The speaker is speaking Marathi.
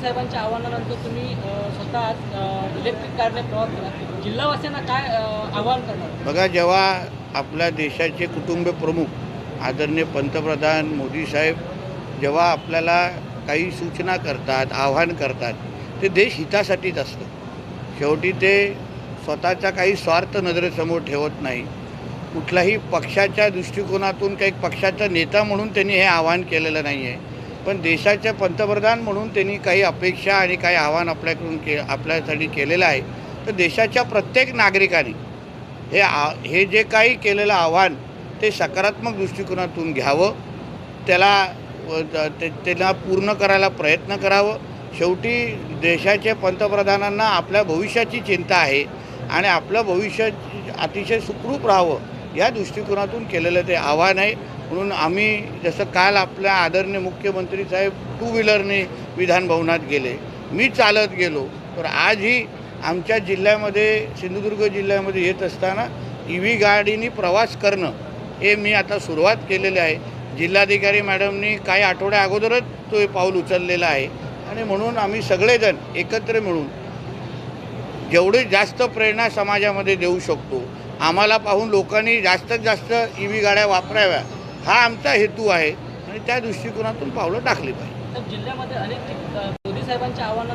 साहेबांच्या आव्हानानंतर तुम्ही स्वतः आज इलेक्ट्रिक कारने प्रवास केला. जिल्हावासियांना काय आव्हान करणार? बघा, जेव्हा आपल्या देशाचे कुटुंब प्रमुख आदरणीय पंतप्रधान मोदी साहेब जेव्हा आपल्याला काही सूचना करतात, आव्हान करतात, ते देश हितासाठीच असतं. शेवटी ते स्वतःचा काही स्वार्थ नजरेसमोर ठेवत नाही. कुठल्याही पक्षाच्या दृष्टिकोनातून काही पक्षाचा नेता म्हणून त्यांनी हे आवाहन केलेलं नाही आहे, पण देशाचे पंतप्रधान म्हणून त्यांनी काही अपेक्षा आणि काही आव्हान आपल्याकडून आपल्यासाठी केलेलं आहे. तर देशाच्या प्रत्येक नागरिकाने हे जे काही केलेलं आव्हान ते सकारात्मक दृष्टिकोनातून घ्यावं, त्याला पूर्ण करायला प्रयत्न करावं. शेवटी देशाच्या पंतप्रधानांना आपल्या भविष्याची चिंता आहे आणि आपलं भविष्य अतिशय सुखरूप राहावं या दृष्टिकोनातून केलेलं ते आव्हान आहे. म्हणून आम्ही जसं काल आपल्या आदरणीय मुख्यमंत्री साहेब टू व्हीलरने विधानभवनात गेले, मी चालत गेलो, तर आजही आमच्या जिल्ह्यामध्ये सिंधुदुर्ग जिल्ह्यामध्ये येत असताना EV गाडीने प्रवास करणं हे मी आता सुरुवात केलेली आहे. जिल्हाधिकारी मॅडमनी काही आठवड्या अगोदरच तो हे पाऊल उचललेला आहे आणि म्हणून आम्ही सगळेजण एकत्र मिळून जेवढी जास्त प्रेरणा समाजामध्ये देऊ शकतो, आम्हाला पाहून लोकांनी जास्तीत जास्त EV गाड्या वापराव्या हा आमचा हेतू आहे आणि त्या दृष्टिकोनातून पावलं टाकली पाहिजे. जिल्ह्यामध्ये अनेक मोदी साहेबांच्या आव्हानानंतर